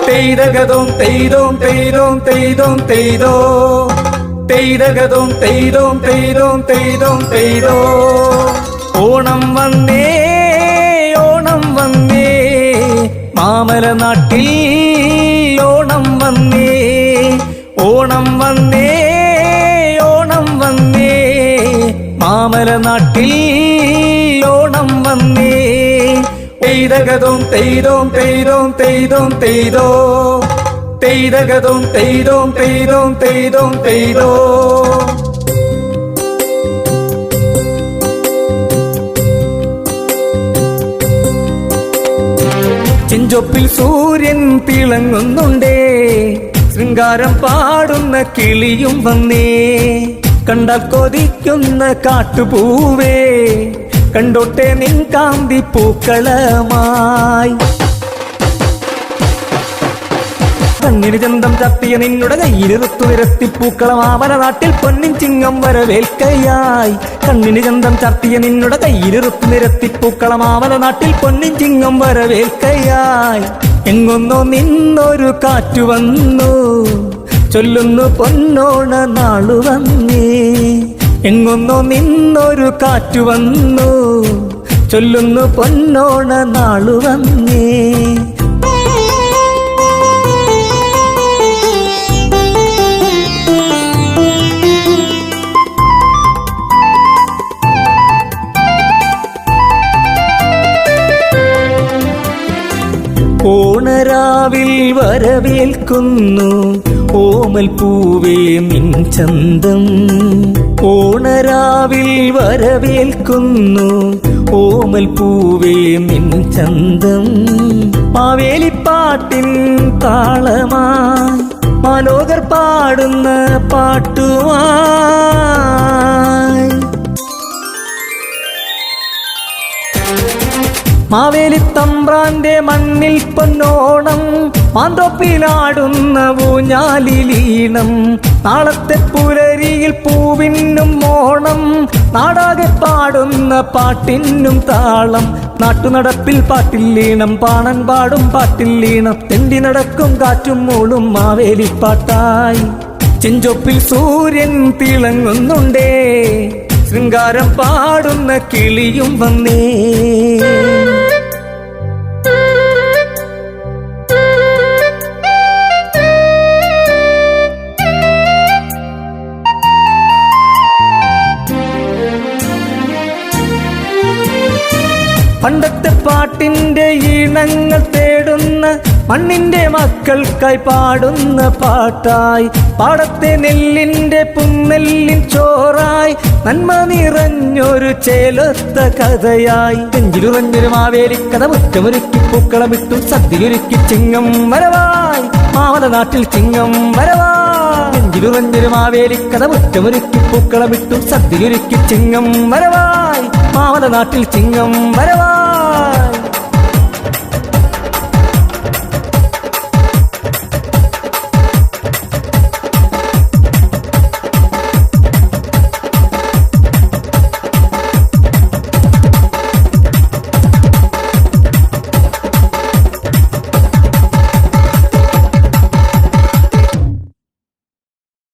തെയ്തകതും തെയ്തോം തെയ്തോം തെയ്തോം തെയ്തോ തെയ്തകതും തെയ്തോം തെയ്തോം തെയ്തോം തെയ്തോ ഓണം വന്നേ ഓണം വന്നേ മാമല നാട്ടിൽ ഓണം വന്നേ ഓണം വന്നേ ഓണം വന്നേ മാമല നാട്ടിൽ ഓണം വന്നേ തെയ്തകതും തെയ്തോം തെയ്തോം തെയ്തോം തെയ്തോ തെയ്തകതും തെയ്തോം തെയ്തോം തെയ്തോം തെയ്തോ ചെഞ്ചൊപ്പിൽ സൂര്യൻ തിളങ്ങുന്നുണ്ടേ ശൃംഗാരം പാടുന്ന കിളിയും വന്നേ കണ്ടാൽ കൊതിക്കുന്ന കാട്ടുപൂവേ കണ്ടോട്ടെ നിൻ കാന്തി പൂക്കളമായി കണ്ണിന് ചന്തം ചത്തിയ നിന്നുടെ കയ്യിലിറുത്തു നിരത്തി പൂക്കളം ആവല നാട്ടിൽ പൊന്നിൻ ചിങ്ങം വരവേൽക്കയായി കണ്ണിന് ചന്തം ചത്തിയ നിന്നുടെ കയ്യിലിറുത്തു നിരത്തി പൂക്കളം ആവല നാട്ടിൽ പൊന്നിൻ ചിങ്ങം വരവേൽക്കയായി എങ്ങൊന്നോ നിന്നൊരു കാറ്റു വന്നു ചൊല്ലുന്നു പൊന്നോണ നാളു വന്നേ എങ്ങൊന്നോ നിന്നൊരു കാറ്റു വന്നു ചൊല്ലുന്നു പൊന്നോണ നാളു വന്നേ ഓണരാവിൽ വരവേൽക്കുന്നു ഓമൽ പൂവേ നിൻ ചന്തം ഓണരാവിൽ വരവേൽക്കുന്നു ഓമൽ പൂവേ നിൻ ചന്തം മാവേലിപ്പാട്ടിൻ താളമായി മാലോകർ പാടുന്ന പാട്ടുമായി മാവേലിത്തമ്പ്രാന്റെ മണ്ണിൽ പൊന്നോണം മാന്തോപ്പിലാടുന്ന ഊഞ്ഞാലിലീണം നാളത്തെ പുലരിയിൽ പൂവിനും ഓണം നാടാകെ പാടുന്ന പാട്ടിനും താളം നാട്ടുനടപ്പിൽ പാട്ടില്ലീണം പാണൻ പാടും പാട്ടില്ലീണം തെണ്ടി നടക്കും കാറ്റും മൂളും മാവേലിപ്പാട്ടായി ചെഞ്ചൊപ്പിൽ സൂര്യൻ തിളങ്ങുന്നുണ്ടേ ശൃംഗാരം പാടുന്ന കിളിയും വന്നേ പണ്ടത്തെ പാട്ടിന്റെ ഈണങ്ങൾ തേടുന്ന മണ്ണിന്റെ മക്കൾക്കായി പാടുന്ന പാട്ടായി പാടത്തെ നെല്ലിന്റെ പുന്നെല്ലിൻ ചോറായി നന്മ നിറഞ്ഞൊരു ചേലൊത്ത കഥയായി നെഞ്ചിലുറഞ്ഞൊരു മാവേലിക്കഥ മുറ്റമൊരുക്കി പൂക്കളമിട്ടു സദ്യയൊരുക്കി ചിങ്ങം വരവായി മാമല നാട്ടിൽ ചിങ്ങം വരവായി നെഞ്ചിലുറഞ്ഞൊരു മാവേലിക്കഥ മുറ്റമൊരുക്കി പൂക്കളമിട്ടു സദ്യയൊരുക്കി ചിങ്ങം വരവായി മാമല നാട്ടിൽ ചിങ്ങം വരവായി